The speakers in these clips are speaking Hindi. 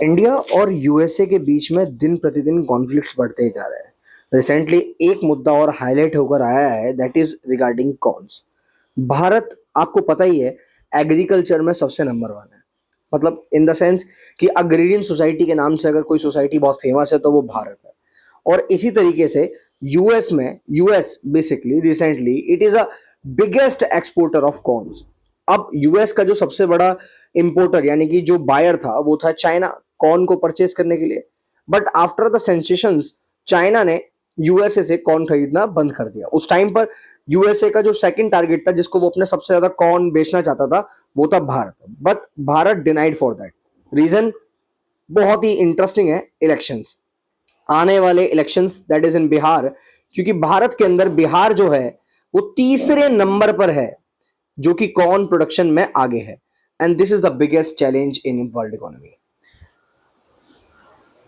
इंडिया और यूएसए के बीच में दिन प्रतिदिन कॉन्फ्लिक्ट्स बढ़ते ही जा रहे हैं। रिसेंटली एक मुद्दा और हाईलाइट होकर आया है, that is regarding corns. Bharat, आपको पता ही है, एग्रीकल्चर में सबसे नंबर वन है। मतलब इन द सेंस कि अग्रेरियन सोसाइटी के नाम से अगर कोई सोसाइटी बहुत फेमस है तो वो भारत है। और इसी तरीके से US basically recently it is a biggest exporter of corns. अब यूएस का जो सबसे बड़ा इंपोर्टर यानी कि जो बायर था वो था चाइना, कॉर्न को परचेज करने के लिए। But after the sensations China ने यूएसए से कॉर्न खरीदना बंद कर दिया। उस टाइम पर यूएसए का जो सेकंड टारगेट था जिसको वो अपने सबसे ज्यादा कॉर्न बेचना चाहता था वो था Bharat. But Bharat denied for that reason. बहुत ही इंटरेस्टिंग है इलेक्शंस, आने वाले elections that is in Bihar, क्योंकि भारत के अंदर बिहार जो है वो तीसरे नंबर पर है जो कि कॉर्न प्रोडक्शन में आगे है। And this is the biggest challenge in world economy.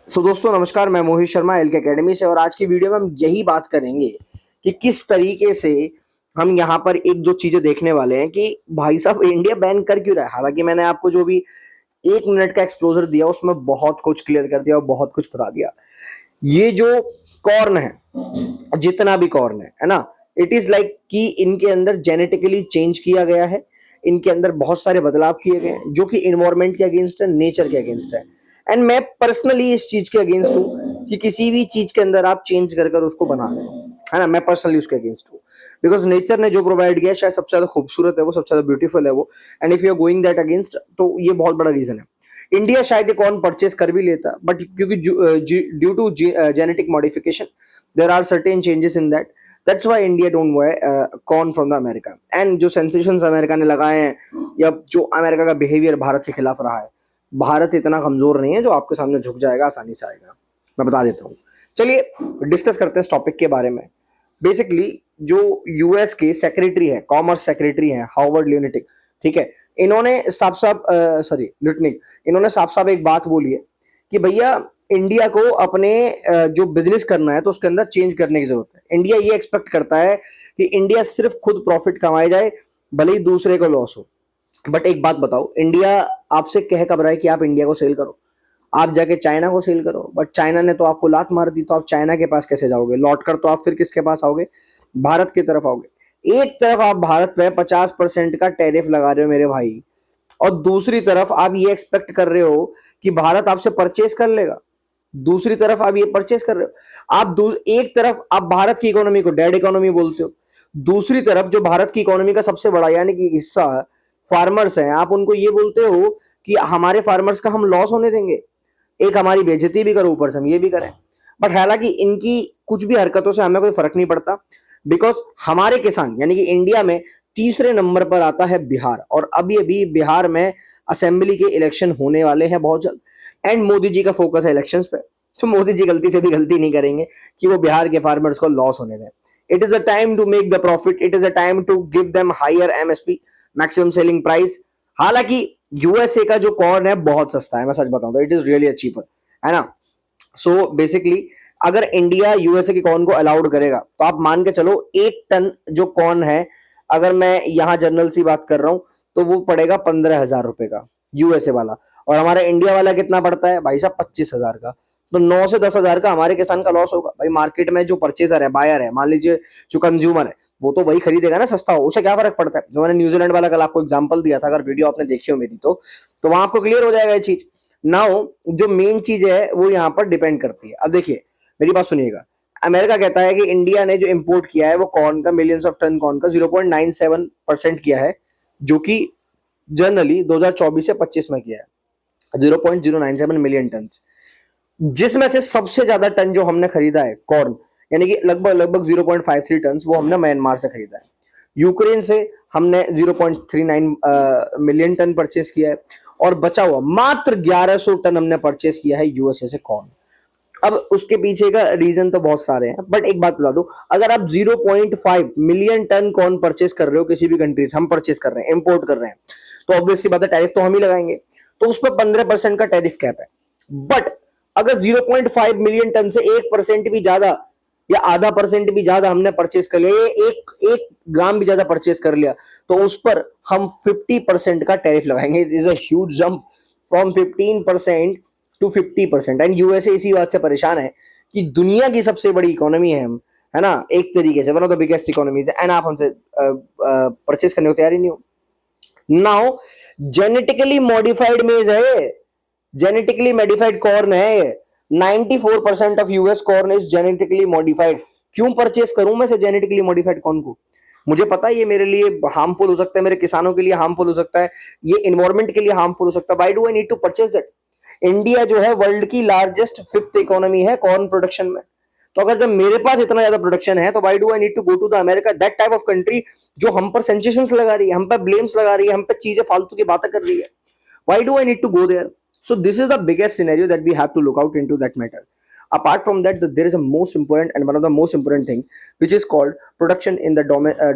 So दोस्तों नमस्कार, मैं Mohit Sharma L K academy से, और आज की वीडियो में हम यही बात करेंगे कि किस तरीके से हम यहाँ पर एक दो चीजें देखने वाले हैं कि भाई साहब इंडिया बैन कर क्यों रहा है। हालांकि मैंने आपको जो भी 1 मिनट का एक्सप्लोजर दिया उसमें बहुत कुछ क्लियर कर दिया और बहुत कुछ बता दिया। ये जो कॉर्न है, जितना भी कॉर्न है ना, इट इज लाइक कि इनके अंदर जेनेटिकली चेंज किया गया है। इनके अंदर बहुत सारे बदलाव किए गए हैं जो कि इन्वायरमेंट के अगेंस्ट है, नेचर के अगेंस्ट है। एंड मैं पर्सनली इस चीज के अगेंस्ट हूँ कि किसी भी चीज के अंदर आप चेंज कर उसको बना रहे हो, है ना। मैं पर्सनली उसके अगेंस्ट हूँ बिकॉज नेचर ने जो प्रोवाइड किया शायद सबसे ज्यादा खूबसूरत है वो, सबसे ज्यादा ब्यूटीफुल है वो। And if you are going that against तो ये बहुत बड़ा रीजन है। इंडिया शायद ये कॉर्न परचेस कर भी लेता, बट क्योंकि due to genetic modification there are certain changes in that, that's why India don't buy corn from the America. And जो सेंसेशंस अमेरिका ने लगाए हैं या जो अमेरिका का बिहेवियर भारत के खिलाफ रहा है, भारत इतना कमजोर नहीं है जो आपके सामने झुक जाएगा आसानी से आएगा। मैं बता देता हूँ। चलिए डिस्कस करते हैं इस टॉपिक के बारे में। बेसिकली जो यूएस के सेक्रेटरी है, कॉमर्स सेक्रेटरी है हार्वर्ड ल्यूनेटिक, ठीक है, इन्होंने साफ साफ ल्यूटनिक, इन्होंने साफ साफ एक बात बोली है कि भैया इंडिया को अपने जो बिजनेस करना है तो उसके अंदर चेंज करने की जरूरत है। इंडिया ये एक्सपेक्ट करता है कि इंडिया सिर्फ खुद प्रॉफिट कमाए जाए, भले ही दूसरे को लॉस हो। बट एक बात बताओ, इंडिया आपसे कह कब रहा है कि आप इंडिया को सेल करो? आप जाके चाइना को सेल करो, बट चाइना ने तो आपको लात मार दी, तो आप चाइना के पास कैसे जाओगे? लौट कर तो आप फिर किसके पास आओगे? भारत की तरफ आओगे। एक तरफ आप भारत पे 50% का टैरिफ लगा रहे हो मेरे भाई, और दूसरी तरफ आप ये एक्सपेक्ट कर रहे हो कि भारत आपसे परचेस कर लेगा। दूसरी तरफ आप ये परचेस कर रहे हो, एक तरफ आप भारत की इकोनॉमी को डेड इकोनॉमी बोलते हो, दूसरी तरफ जो भारत की इकोनॉमी का सबसे बड़ा यानी कि हिस्सा फार्मर्स हैं, आप उनको ये बोलते हो कि हमारे फार्मर्स का हम लॉस होने देंगे। एक हमारी बेइज्जती भी करो, ऊपर से हम ये भी करें। बट हालांकि इनकी कुछ भी हरकतों से हमें कोई फर्क नहीं पड़ता, बिकॉज हमारे किसान यानी कि इंडिया में तीसरे नंबर पर आता है बिहार, और अभी अभी बिहार में असेंबली के इलेक्शन होने वाले हैं बहुत जल्द। एंड मोदी जी का फोकस है इलेक्शंस पे, तो मोदी जी गलती से भी गलती नहीं करेंगे कि वो बिहार के फार्मर्स को लॉस होने दें। It is a time to make the profit, it is a time to give them higher MSP, maximum selling price. हालांकि यूएसए का जो कॉर्न है बहुत सस्ता है, मैं सच बताऊं तो इट इज रियली चीपर, है ना। सो बेसिकली अगर इंडिया यूएसए के कॉर्न को अलाउड करेगा तो आप मान के चलो 1 टन जो कॉर्न है, अगर मैं यहाँ जनरल सी बात कर रहा हूं तो वो पड़ेगा 15,000 रुपए का यूएसए वाला, और हमारा इंडिया वाला कितना पड़ता है भाई साहब? 25,000 का। तो 9 से 10,000 का हमारे किसान का लॉस होगा भाई। मार्केट में जो परचेजर है, बायर है, मान लीजिए जो कंज्यूमर है, वो तो वही खरीदेगा ना सस्ता हो, उसे क्या फर्क पड़ता है। जो मैंने न्यूजीलैंड वाला कल आपको एग्जांपल दिया था, अगर वीडियो आपने देखी हो मेरी तो वहां आपको क्लियर हो जाएगा ये चीज। नाउ जो मेन चीज है वो यहाँ पर डिपेंड करती है। अब देखिए मेरी बात सुनिएगा, अमेरिका कहता है कि इंडिया ने जो इंपोर्ट किया है वो कॉर्न का, मिलियंस ऑफ टन कॉर्न का 0.97% किया है, जो कि जनरली 2024 से 25 में किया है 0.097 मिलियन टन, जिसमें से सबसे ज्यादा टन जो हमने खरीदा है कॉर्न, यानी कि लगभग लगभग 0.53 टन, वो हमने म्यांमार से खरीदा है। यूक्रेन से हमने 0.39 मिलियन टन परचेस किया है, और बचा हुआ मात्र 1100 टन हमने परचेस किया है यूएसए से कॉर्न। अब उसके पीछे का रीजन तो बहुत सारे हैं, बट एक बात बता दो, अगर आप 0.5 मिलियन टन कॉर्न परचेस कर रहे हो किसी भी कंट्री से, हम परचेस कर रहे हैं, इंपोर्ट कर रहे हैं, तो ऑब्वियसली बात है टैरिफ तो हम ही लगाएंगे, तो उस पर 15% का टैरिफ कैप है। बट अगर 0.5 मिलियन टन से 1% भी ज्यादा या आधा परसेंट भी ज्यादा हमने परचेस कर लिया, एक एक ग्राम भी ज्यादा परचेस कर लिया, तो उस पर हम 50% का टैरिफ लगाएंगे। It is a huge jump from 15% to 50%। And USA इसी बात से परेशान है कि दुनिया की सबसे बड़ी इकोनॉमी है हम, है ना, एक तरीके से one of the biggest economies, and आप हमसे परचेस करने को तैयार ही नहीं हो। नाउ जेनेटिकली मॉडिफाइड मेज है, जेनेटिकली मॉडिफाइड कॉर्न है, 94% of US corn is genetically modified. क्यों परचेस करूं मैं से जेनेटिकली मॉडिफाइड कॉर्न को? मुझे पता है ये मेरे लिए हार्मफुल हो सकता है, मेरे किसानों के लिए हार्मफुल हो सकता है, ये इन्वायरमेंट के लिए हार्मफुल हो सकता है। Why do I need to purchase that? India जो है वर्ल्ड की लार्जेस्ट 5th इकोनॉमी है कॉर्न प्रोडक्शन में। तो अगर जब मेरे पास इतना ज्यादा प्रोडक्शन है तो why do I need to go to the America, that type of country जो हम पर सेंसेशंस लगा रही है, हम पर ब्लेम्स लगा रही है, हम पर चीजें फालतू की बातें कर रही है। Why do I need to go there? So this is the biggest scenario that we have to look out into that matter. Apart from that, there is a most important and one of the most important thing which is called production in the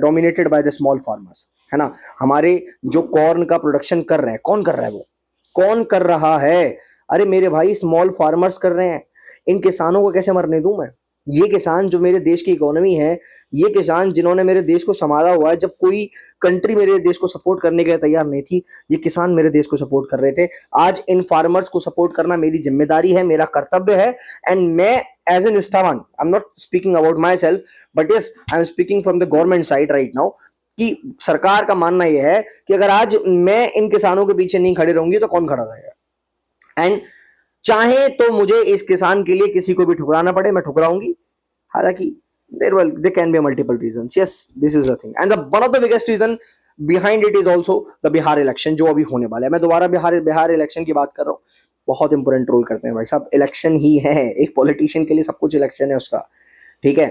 dominated by the small farmers, है ना। हमारे जो कॉर्न का प्रोडक्शन कर रहे हैं, कौन कर रहा है? वो कौन कर रहा है? अरे मेरे भाई, स्मॉल फार्मर्स कर रहे हैं। इन किसानों को कैसे मरने दूं मैं? ये किसान जो मेरे देश की इकोनॉमी है, ये किसान जिन्होंने मेरे देश को संभाला हुआ है, जब कोई कंट्री मेरे देश को सपोर्ट करने के लिए तैयार नहीं थी, ये किसान मेरे देश को सपोर्ट कर रहे थे। आज इन फार्मर्स को सपोर्ट करना मेरी जिम्मेदारी है, मेरा कर्तव्य है। एंड मैं एज ए निष्ठावान, I am not speaking about my self, but yes I am speaking from the government side right now, कि सरकार का मानना यह है कि अगर आज मैं इन किसानों के पीछे नहीं खड़े रहूंगी तो कौन खड़ा रहेगा। एंड चाहे तो मुझे इस किसान के लिए किसी को भी ठुकराना पड़े, मैं ठुकराऊंगी। हालांकि there can be multiple reasons. Yes, this is the thing, and one of the biggest reason behind it is also the Bihar election जो अभी होने वाला है। मैं दोबारा बिहार इलेक्शन की बात कर रहा हूँ। बहुत इंपोर्टेंट रोल करते हैं भाई साहब, इलेक्शन ही है, एक पॉलिटिशियन के लिए सब कुछ इलेक्शन है उसका, ठीक है।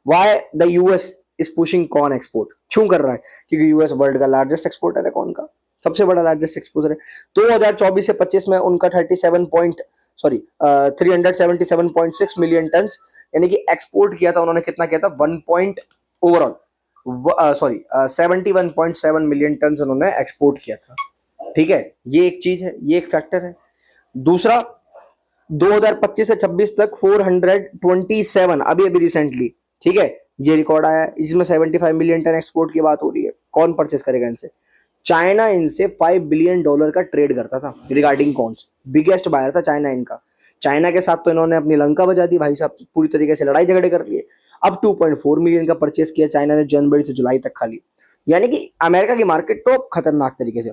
Why the US is pushing corn export? क्यों कर रहा है? क्योंकि यूएस वर्ल्ड का लार्जेस्ट एक्सपोर्टर है कॉर्न का, सबसे बड़ा लार्जेस्ट एक्सपोर्टर है। 2024 से 25 में उनका 377.6 मिलियन टन यानी कि एक्सपोर्ट किया था उन्होंने। कितना किया था? 71.7 मिलियन टन उन्होंने एक्सपोर्ट किया था, ठीक है। ये एक चीज है, ये एक फैक्टर है। दूसरा, 2025 से 26 तक 427 अभी रिसेंटली, ठीक है, ये रिकॉर्ड आया है। इसमें 75 मिलियन टन एक्सपोर्ट की बात हो रही है। कौन परचेस करेगा इनसे? चाइना इनसे $5 बिलियन का ट्रेड करता था रिगार्डिंग कॉर्न्स, बिगेस्ट बायर था चाइना इनका। चाइना के साथ तो इन्होंने अपनी लंका बजा दी भाई साहब, पूरी तरीके से लड़ाई झगड़े कर लिए। अब 2.4 मिलियन का परचेस किया चाइना ने जनवरी से जुलाई तक खाली, यानी कि अमेरिका की मार्केट तो खतरनाक तरीके से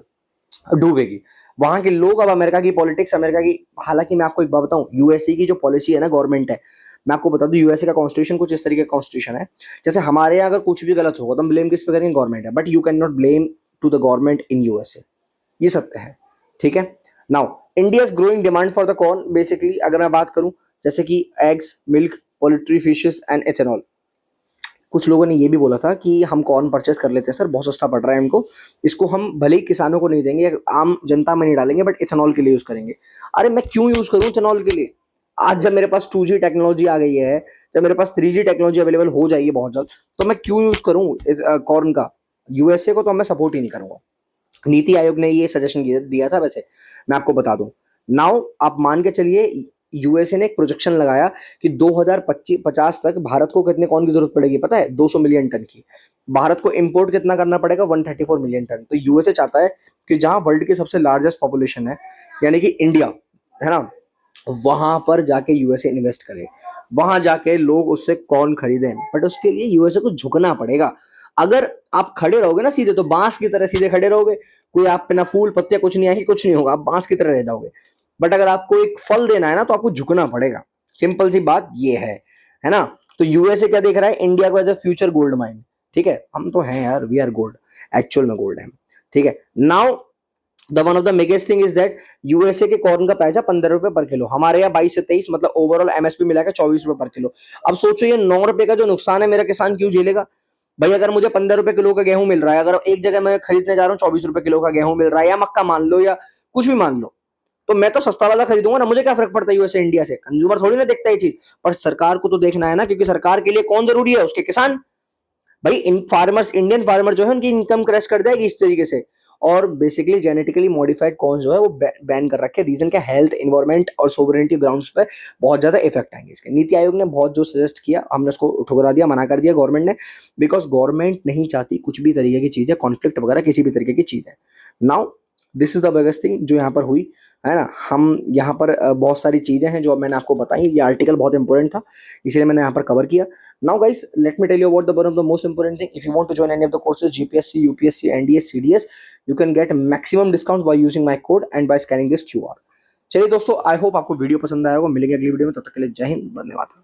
डूबेगी। वहां के लोग अब अमेरिका की पॉलिटिक्स, अमेरिका की, हालांकि मैं आपको एक बात बताऊं, यूएसए की जो पॉलिसी है ना, गवर्नमेंट है, मैं आपको बता दूं यूएसए का कॉन्स्टिट्यूशन कुछ इस तरीके का कॉन्स्टिट्यूशन है, जैसे हमारे यहाँ अगर कुछ भी गलत होगा तो हम ब्लेम किस पे करेंगे? गवर्नमेंट है, but you can not blame to the government in USA, ये सत्य है, ठीक है। Now India growing demand for the corn, basically अगर मैं बात करूं जैसे कि eggs, milk, poultry, fishes and ethanol. कुछ लोगों ने ये भी बोला था कि हम कॉर्न परचेस कर लेते हैं सर, बहुत सस्ता पड़ रहा है हमको, इसको हम भले ही किसानों को नहीं देंगे, आम जनता में नहीं डालेंगे, बट इथेनॉल के लिए यूज करेंगे। अरे मैं क्यों यूज करूं इथेनॉल के लिए? आज जब मेरे पास 2G टेक्नोलॉजी आ गई है, जब मेरे पास 3G टेक्नोलॉजी अवेलेबल हो जाएगी बहुत जल्द, तो मैं क्यों यूज करूं कॉर्न का? यूएसए को तो मैं सपोर्ट ही नहीं करूंगा। नीति आयोग ने ये सजेशन दिया था, वैसे मैं आपको बता दूं। नाउ आप मान के चलिए यूएसए ने एक प्रोजेक्शन लगाया कि 2050 तक भारत को कितने कॉर्न की जरूरत पड़ेगी पता है? 200 मिलियन टन की। भारत को इंपोर्ट कितना करना पड़ेगा? 134 मिलियन टन। तो यूएसए चाहता है कि जहां वर्ल्ड की सबसे लार्जेस्ट पॉपुलेशन है, यानी कि इंडिया, है ना, वहां पर जाके यूएसए इन्वेस्ट करे, वहां जाके लोग उससे कॉर्न खरीदें। बट उसके लिए यूएसए को झुकना पड़ेगा। अगर आप खड़े रहोगे ना सीधे, तो बांस की तरह सीधे खड़े रहोगे, कोई आप पे ना फूल पत्ते कुछ नहीं आएंगे, कुछ नहीं होगा, आप बांस की तरह रह जाओगे। बट अगर आपको एक फल देना है ना, तो आपको झुकना पड़ेगा। सिंपल सी बात ये है ना। तो यूएसए क्या देख रहा है? इंडिया को as a future gold mine, ठीक है। हम तो हैं यार, वी आर गोल्ड, एक्चुअल में गोल्ड है, ठीक है। Now the one of the biggest thing is that USA के कॉर्न का प्राइस है 15 रुपए पर किलो, हमारे यहाँ 22 से 23, मतलब ओवरऑल एमएसपी मिला के 24 रुपए पर किलो। अब सोचो ये 9 रुपए का जो नुकसान है मेरा किसान क्यों झेलेगा भाई? अगर मुझे 15 रुपए किलो का गेहूं मिल रहा है, अगर एक जगह मैं खरीदने जा रहा हूँ 24 रुपए किलो का गेहूं मिल रहा है, या मक्का मान लो या कुछ भी मान लो, तो मैं तो सस्ता वाला खरीदूंगा ना। मुझे क्या फर्क पड़ता है यूएसए इंडिया से? कंज्यूमर थोड़ी ना देखता है ये चीज, पर सरकार को तो देखना है ना, क्योंकि सरकार के लिए कौन जरूरी है? उसके किसान। भाई इन फार्मर्स, इंडियन फार्मर जो है उनकी इनकम क्रैश कर जाएगी इस तरीके से। और बेसिकली जेनेटिकली मॉडिफाइड कॉर्न जो है वो बैन कर रखे। रीजन क्या? हेल्थ, एनवायरमेंट और सोवरेनिटी ग्राउंड्स पे बहुत ज्यादा इफेक्ट आएंगे इसके। नीति आयोग ने बहुत जो सजेस्ट किया, हमने उसको ठुकरा दिया, मना कर दिया गवर्नमेंट ने, बिकॉज गवर्नमेंट नहीं चाहती कुछ भी तरीके की चीज है, कॉन्फ्लिक्ट वगैरह किसी भी तरीके की चीज है। Now this is the biggest thing जो यहाँ पर हुई है ना। हम यहाँ पर बहुत सारी चीजें हैं जो मैंने आपको बताई, ये आर्टिकल बहुत इंपॉर्टेंट था इसलिए मैंने यहाँ पर कवर किया। Now guys let me tell you about the one of the most important thing, if you want to join any of the courses GPSC, UPSC, NDA, CDS, you can get maximum discount by using my code and by scanning this QR. चलिए दोस्तों, आई होप आपको वीडियो पसंद आया होगा। मिलेंगे अगली वीडियो में, तब तक के लिए जय हिंद, धन्यवाद।